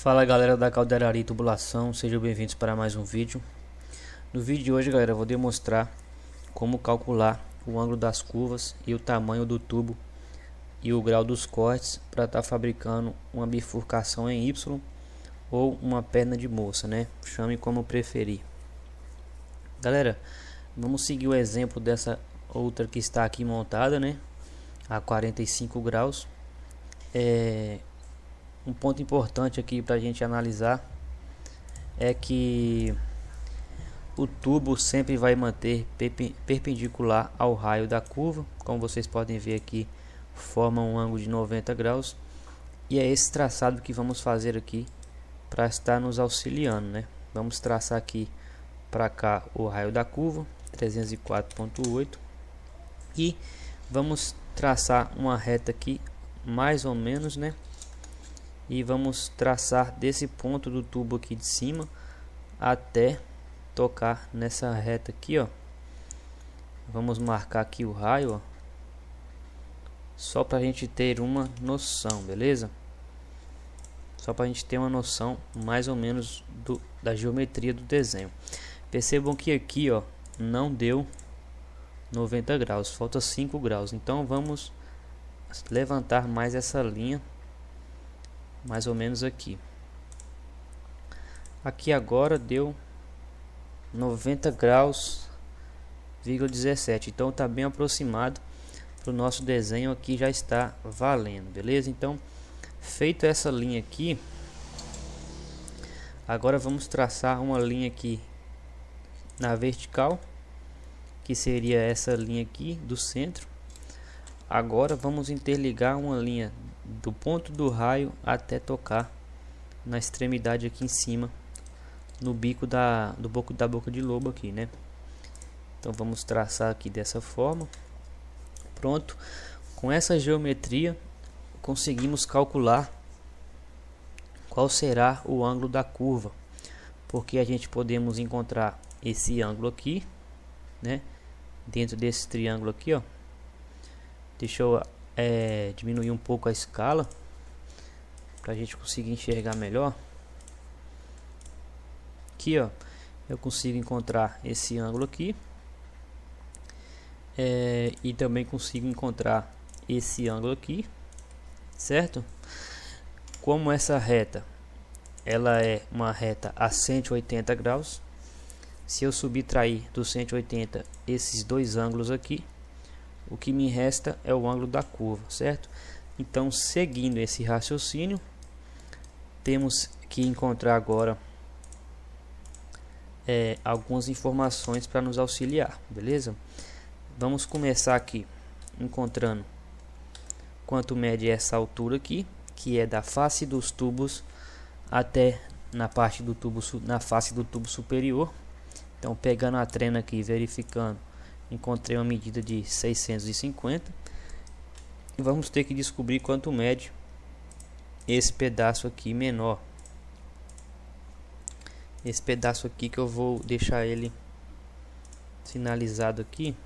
Fala galera da Caldeiraria e Tubulação, sejam bem-vindos para mais um vídeo. No vídeo de hoje, galera, eu vou demonstrar como calcular o ângulo das curvas e o tamanho do tubo e o grau dos cortes para estar fabricando uma bifurcação em Y ou uma perna de moça, né? Chame como preferir. Galera, vamos seguir o exemplo dessa outra que está aqui montada, né? A 45 graus. Um ponto importante aqui para a gente analisar é que o tubo sempre vai manter perpendicular ao raio da curva. Como vocês podem ver aqui, forma um ângulo de 90 graus. E é esse traçado que vamos fazer aqui para estar nos auxiliando, né? Vamos traçar aqui para cá o raio da curva, 304,8. E vamos traçar uma reta aqui, mais ou menos, né? E vamos traçar desse ponto do tubo aqui de cima até tocar nessa reta aqui, ó. Vamos marcar aqui o raio, ó, só para a gente ter uma noção, beleza? Só para a gente ter uma noção mais ou menos da geometria do desenho. Percebam que aqui, ó, não deu 90 graus, falta 5 graus. Então vamos levantar mais essa linha, mais ou menos aqui. Aqui agora deu 90 graus, 17. Então está bem aproximado para o nosso desenho aqui, já está valendo, beleza? Então, feito essa linha aqui, agora vamos traçar uma linha aqui na vertical, que seria essa linha aqui do centro. Agora vamos interligar uma linha do ponto do raio até tocar na extremidade aqui em cima, no bico da boca de lobo aqui, né? Então vamos traçar aqui dessa forma. Pronto. Com essa geometria conseguimos calcular qual será o ângulo da curva, porque a gente podemos encontrar esse ângulo aqui, né? Dentro desse triângulo aqui, ó. Deixa eu diminuir um pouco a escala para a gente conseguir enxergar melhor. Aqui, ó, eu consigo encontrar esse ângulo aqui, e também consigo encontrar esse ângulo aqui, certo? Como essa reta ela é uma reta a 180 graus, se eu subtrair dos 180 esses dois ângulos aqui, o que me resta é o ângulo da curva, certo? Então, seguindo esse raciocínio, temos que encontrar agora algumas informações para nos auxiliar, beleza? Vamos começar aqui encontrando quanto mede essa altura aqui, que é da face dos tubos até na parte do tubo, na face do tubo superior. Então, pegando a trena aqui, verificando, encontrei uma medida de 650 e vamos ter que descobrir quanto mede esse pedaço aqui menor. Esse pedaço aqui que eu vou deixar ele sinalizado aqui.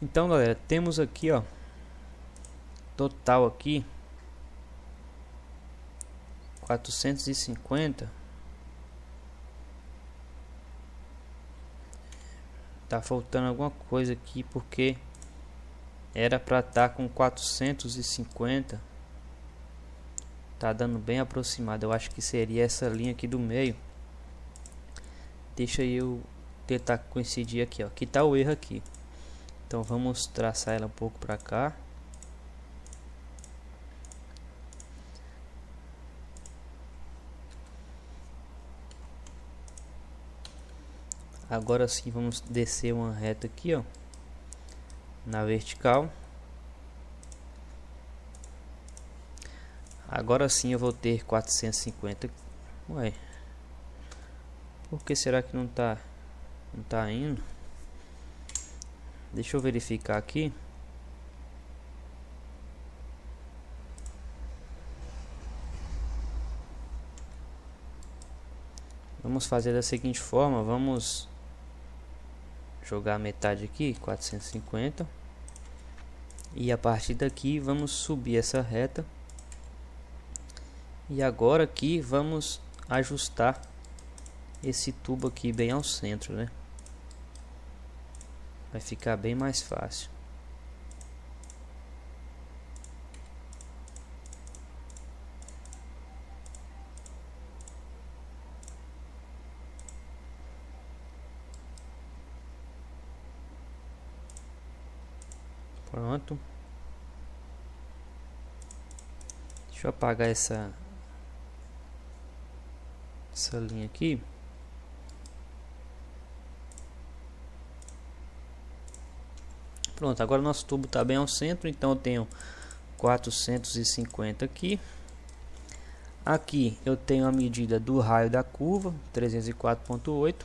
Então, galera, temos aqui, ó, total aqui 450. Tá faltando alguma coisa aqui porque era para estar com 450. Tá dando bem aproximado. Eu acho que seria essa linha aqui do meio. Deixa eu tentar coincidir aqui, ó. Aqui tá o erro aqui. Então vamos traçar ela um pouco para cá. Agora sim vamos descer uma reta aqui, ó, na vertical. Agora sim eu vou ter 450. Ué, por que será que não tá indo? Deixa eu verificar aqui. Vamos fazer da seguinte forma, vamos jogar a metade aqui, 450. E a partir daqui vamos subir essa reta. E agora aqui vamos ajustar esse tubo aqui bem ao centro, né? Vai ficar bem mais fácil. Pronto. Deixa eu apagar essa linha aqui. Pronto, agora nosso tubo está bem ao centro, então eu tenho 450 aqui. Aqui eu tenho a medida do raio da curva, 304.8.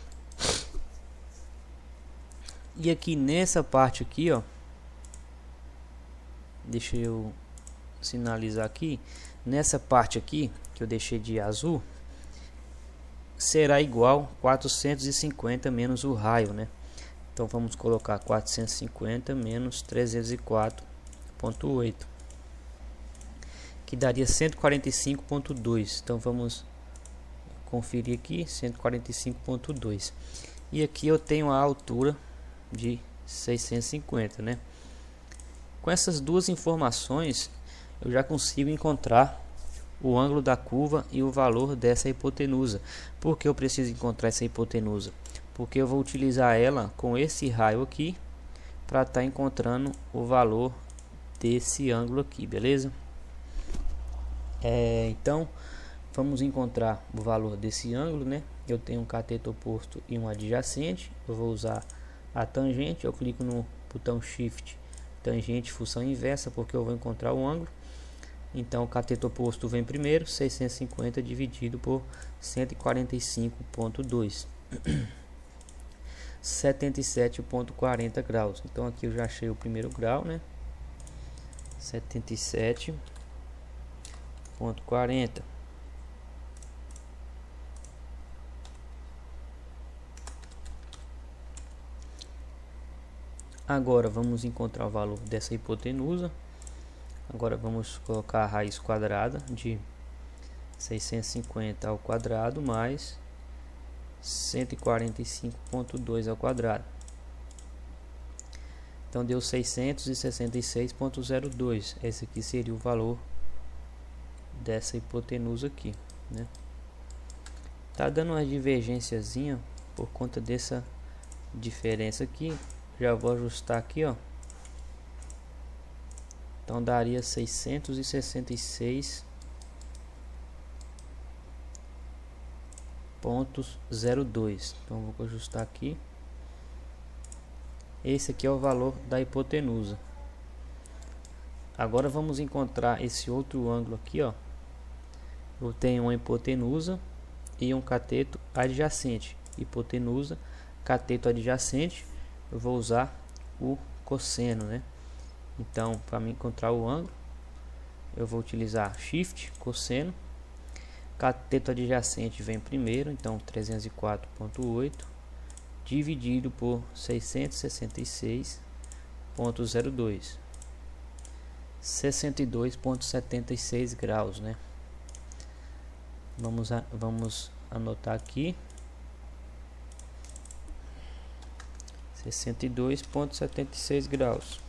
E aqui nessa parte aqui, ó, deixa eu sinalizar aqui, nessa parte aqui que eu deixei de azul, será igual 450 menos o raio, né? Então vamos colocar 450 menos 304.8, que daria 145.2. Então vamos conferir aqui, 145.2. E aqui eu tenho a altura de 650, né? Com essas duas informações eu já consigo encontrar o ângulo da curva e o valor dessa hipotenusa. Por que eu preciso encontrar essa hipotenusa? Porque eu vou utilizar ela com esse raio aqui para estar encontrando o valor desse ângulo aqui, beleza? Então vamos encontrar o valor desse ângulo, né? Eu tenho um cateto oposto e um adjacente. Eu vou usar a tangente. Eu clico no botão Shift, tangente, função inversa, porque eu vou encontrar o ângulo. Então o cateto oposto vem primeiro, 650 dividido por 145.2, 77.40 graus. Então aqui eu já achei o primeiro grau, né? 77.40. Agora vamos encontrar o valor dessa hipotenusa. Agora vamos colocar a raiz quadrada de 650 ao quadrado mais 145.2 ao quadrado. Então deu 666.02. Esse aqui seria o valor dessa hipotenusa aqui, né? Tá dando uma divergênciazinha por conta dessa diferença aqui. Já vou ajustar aqui, ó. Então daria 666.02. Então vou ajustar aqui. Esse aqui é o valor da hipotenusa. Agora vamos encontrar esse outro ângulo aqui, ó. Eu tenho uma hipotenusa e um cateto adjacente. Hipotenusa, cateto adjacente. Eu vou usar o cosseno, né? Então, para me encontrar o ângulo, eu vou utilizar Shift, cosseno. Cateto adjacente vem primeiro, então 304.8 dividido por 666.02, 62.76 graus, né? Vamos anotar aqui 62.76 graus.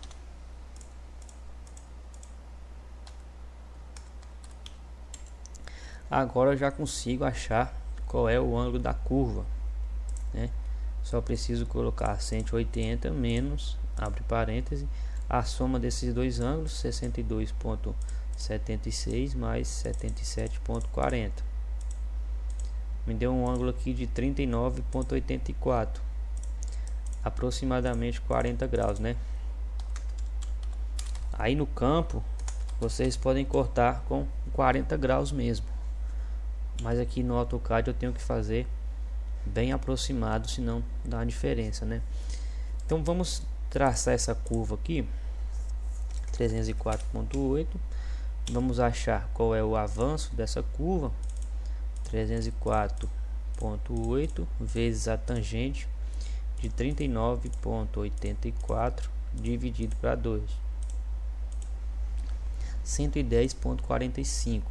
Agora eu já consigo achar qual é o ângulo da curva, né? Só preciso colocar 180 menos, abre parêntese, a soma desses dois ângulos, 62.76 mais 77.40. Me deu um ângulo aqui de 39.84, aproximadamente 40 graus, né? Aí no campo vocês podem cortar com 40 graus mesmo, mas aqui no AutoCAD eu tenho que fazer bem aproximado, senão dá uma diferença, né? Então vamos traçar essa curva aqui, 304.8. Vamos achar qual é o avanço dessa curva, 304.8 vezes a tangente de 39.84 dividido para 2. 110,45.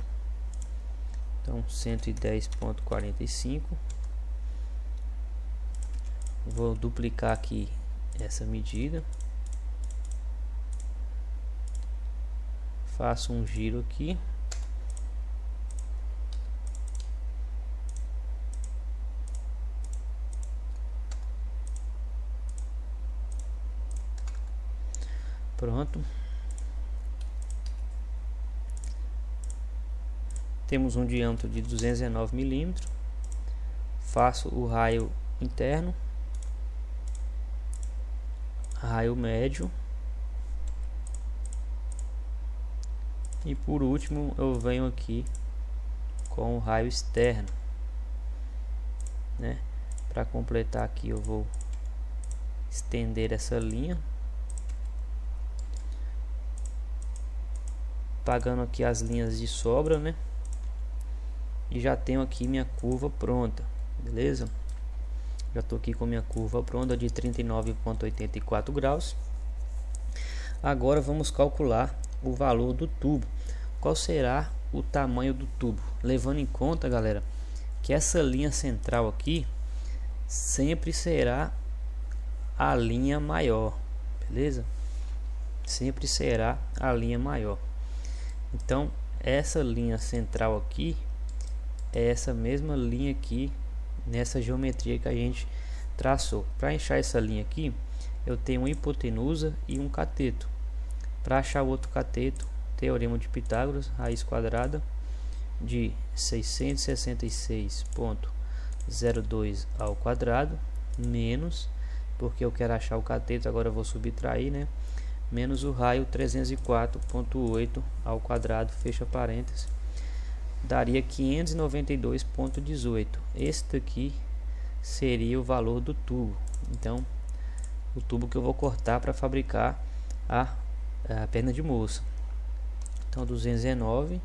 Então 110,45. Vou duplicar aqui essa medida, faço um giro aqui, pronto. Temos um diâmetro de 219 milímetros. Faço o raio interno, raio médio e por último eu venho aqui com o raio externo, né? Para completar aqui eu vou estender essa linha, pagando aqui as linhas de sobra, né? E já tenho aqui minha curva pronta, beleza? Já estou aqui com minha curva pronta de 39,84 graus. Agora vamos calcular o valor do tubo. Qual será o tamanho do tubo? Levando em conta, galera, que essa linha central aqui sempre será a linha maior, beleza? Sempre será a linha maior. Então, essa linha central aqui é essa mesma linha aqui nessa geometria que a gente traçou. Para achar essa linha aqui, eu tenho uma hipotenusa e um cateto. Para achar o outro cateto, teorema de Pitágoras, raiz quadrada de 666,02 ao quadrado, menos, porque eu quero achar o cateto, agora eu vou subtrair, né? Menos o raio 304,8 ao quadrado, fecha parênteses, daria 592,18. Este aqui seria o valor do tubo. Então, o tubo que eu vou cortar para fabricar a perna de moça. Então, 219,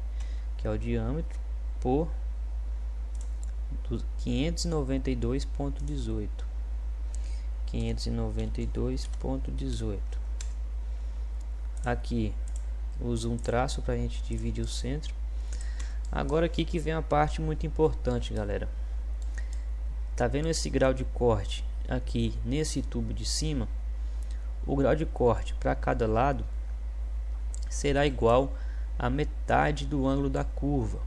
que é o diâmetro, por 592,18. 592,18. Aqui uso um traço para a gente dividir o centro. Agora aqui que vem a parte muito importante, galera. Tá vendo esse grau de corte aqui nesse tubo de cima? O grau de corte para cada lado será igual a metade do ângulo da curva,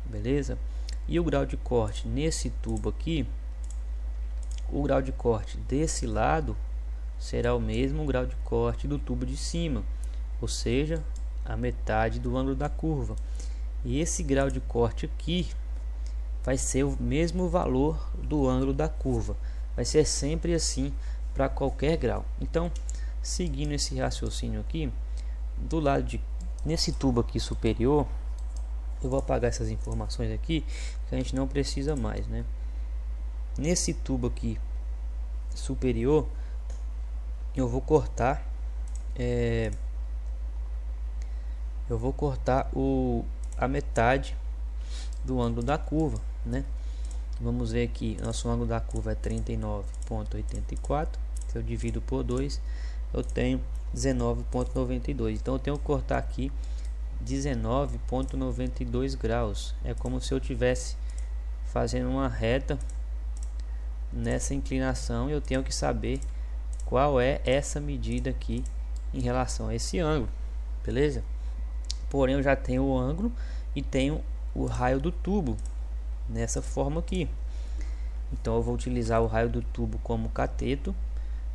beleza? E o grau de corte nesse tubo aqui, o grau de corte desse lado será o mesmo grau de corte do tubo de cima, ou seja, a metade do ângulo da curva. E esse grau de corte aqui vai ser o mesmo valor do ângulo da curva. Vai ser sempre assim para qualquer grau. Então, seguindo esse raciocínio aqui, do lado de nesse tubo aqui superior, eu vou apagar essas informações aqui que a gente não precisa mais, né? Nesse tubo aqui superior, eu vou cortar a metade do ângulo da curva, né? Vamos ver aqui, nosso ângulo da curva é 39,84. Se eu divido por 2, eu tenho 19,92. Então eu tenho que cortar aqui 19,92 graus. É como se eu tivesse fazendo uma reta nessa inclinação e eu tenho que saber qual é essa medida aqui em relação a esse ângulo, beleza? Porém eu já tenho o ângulo e tenho o raio do tubo nessa forma aqui. Então eu vou utilizar o raio do tubo como cateto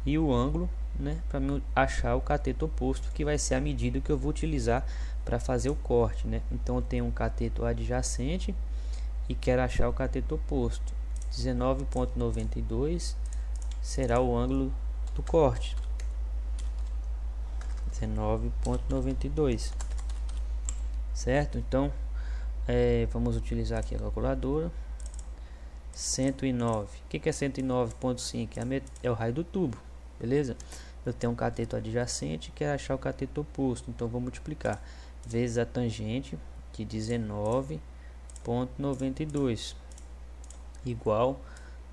e o ângulo, né, para me achar o cateto oposto, que vai ser a medida que eu vou utilizar para fazer o corte, né? Então eu tenho um cateto adjacente e quero achar o cateto oposto. 19,92 será o ângulo do corte. 19,92, certo? Então vamos utilizar aqui a calculadora. 109. O que é 109,5? É o raio do tubo, beleza? Eu tenho um cateto adjacente, quero achar o cateto oposto, então vou multiplicar vezes a tangente de 19,92 igual,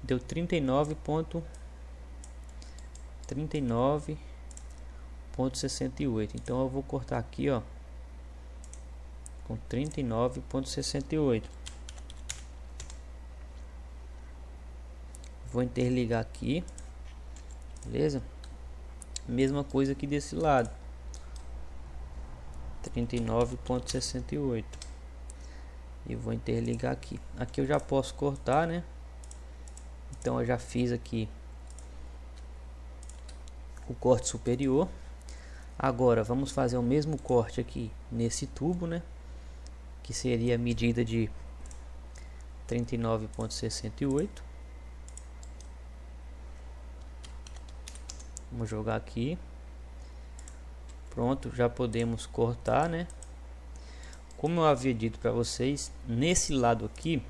deu 39,68. Então eu vou cortar aqui, ó, com 39,68. Vou interligar aqui, beleza? Mesma coisa aqui desse lado, 39,68. E vou interligar aqui. Aqui eu já posso cortar, né? Então eu já fiz aqui o corte superior. Agora vamos fazer o mesmo corte aqui nesse tubo, né? Que seria a medida de 39,68. Vamos jogar aqui. Pronto, já podemos cortar, né? Como eu havia dito para vocês, nesse lado aqui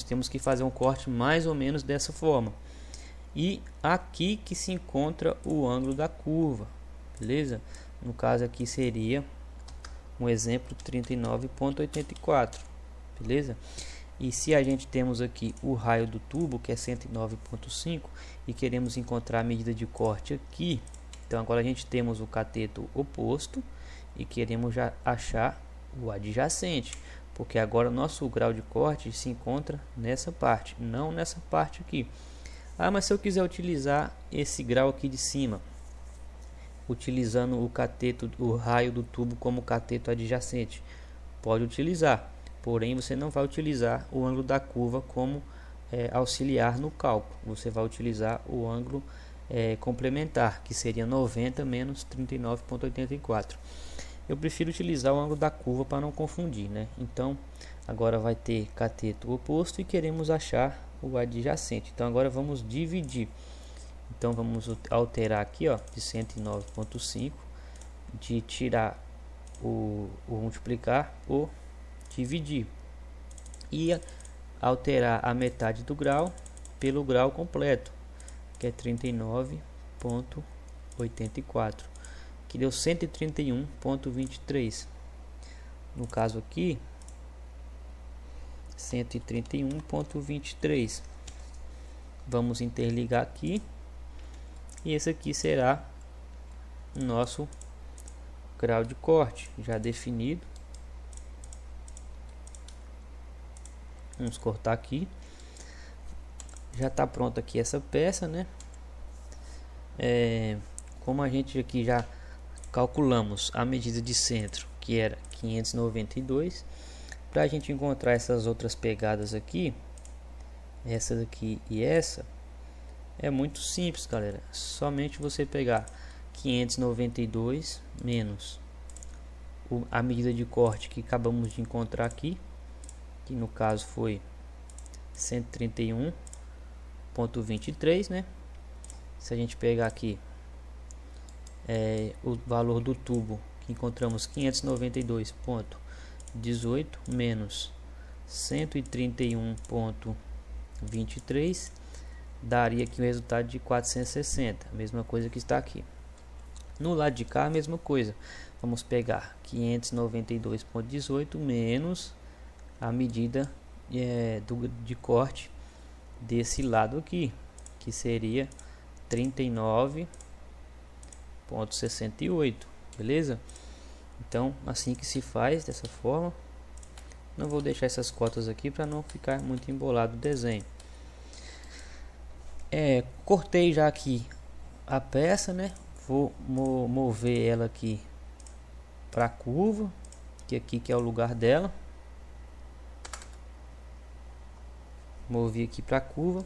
temos que fazer um corte mais ou menos dessa forma. E aqui que se encontra o ângulo da curva, beleza? No caso aqui seria um exemplo 39,84, beleza? E se a gente temos aqui o raio do tubo, que é 109,5, e queremos encontrar a medida de corte aqui, então agora a gente temos o cateto oposto e queremos já achar o adjacente, porque agora o nosso grau de corte se encontra nessa parte, não nessa parte aqui. Ah, mas se eu quiser utilizar esse grau aqui de cima, utilizando o cateto, o raio do tubo como cateto adjacente, pode utilizar. Porém, você não vai utilizar o ângulo da curva como auxiliar no cálculo. Você vai utilizar o ângulo complementar, que seria 90 menos 39,84. Eu prefiro utilizar o ângulo da curva para não confundir, né? Então, agora vai ter cateto oposto e queremos achar o adjacente. Então, agora vamos dividir. Então, vamos alterar aqui, ó, de 109,5, de tirar o multiplicar por dividir e alterar a metade do grau pelo grau completo, que é 39,84, que deu 131,23. No caso aqui, 131,23. Vamos interligar aqui e esse aqui será o nosso grau de corte já definido. Vamos cortar aqui. Já está pronto aqui essa peça, né? Como a gente aqui já calculamos a medida de centro, que era 592, para a gente encontrar essas outras pegadas aqui, essa daqui e essa, é muito simples, galera. Somente você pegar 592 menos a medida de corte que acabamos de encontrar aqui, que no caso foi 131,23, né? Se a gente pegar aqui o valor do tubo, que encontramos 592,18 menos 131,23, daria aqui o resultado de 460, a mesma coisa que está aqui. No lado de cá, a mesma coisa. Vamos pegar 592,18 menos a medida de corte desse lado aqui, que seria 39,68, beleza? Então, assim que se faz, dessa forma. Não vou deixar essas cotas aqui para não ficar muito embolado o desenho. Cortei já aqui a peça, né? Vou mover ela aqui para a curva, que aqui que é o lugar dela. Movi aqui para a curva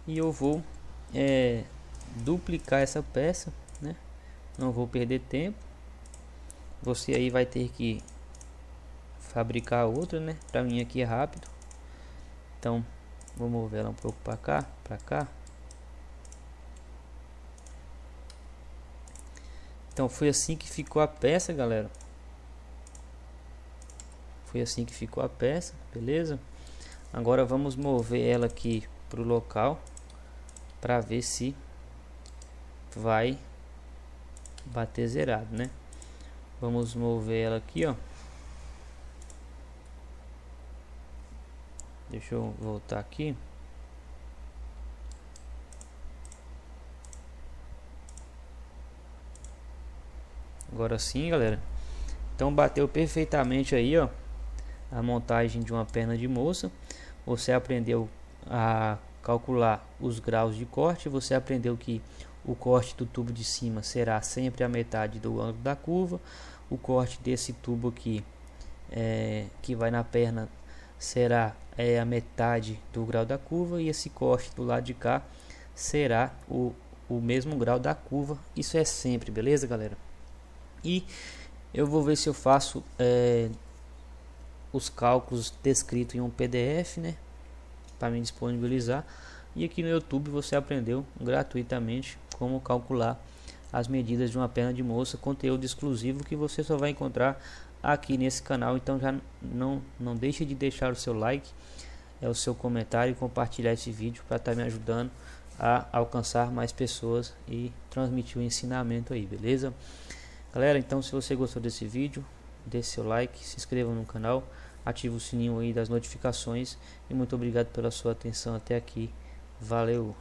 e eu vou duplicar essa peça, né? Não vou perder tempo. Você aí vai ter que fabricar outra, né? Para mim aqui é rápido. Então vou mover ela um pouco para cá, para cá. Então foi assim que ficou a peça, galera. Foi assim que ficou a peça, beleza? Agora vamos mover ela aqui para o local para ver se vai bater zerado, né? Vamos mover ela aqui, ó. Deixa eu voltar aqui. Agora sim, galera. Então bateu perfeitamente aí, ó, a montagem de uma perna de moça. Você aprendeu a calcular os graus de corte, você aprendeu que o corte do tubo de cima será sempre a metade do ângulo da curva, o corte desse tubo aqui que vai na perna será a metade do grau da curva, e esse corte do lado de cá será o mesmo grau da curva. Isso é sempre, beleza, galera? E eu vou ver se eu faço os cálculos descritos em um PDF, né, para me disponibilizar. E aqui no YouTube você aprendeu gratuitamente como calcular as medidas de uma perna de moça, conteúdo exclusivo que você só vai encontrar aqui nesse canal. Então já não deixe de deixar o seu like, o seu comentário e compartilhar esse vídeo para estar me ajudando a alcançar mais pessoas e transmitir o ensinamento aí, beleza? Galera, então se você gostou desse vídeo, deixe seu like, se inscreva no canal, ative o sininho aí das notificações e muito obrigado pela sua atenção até aqui. Valeu!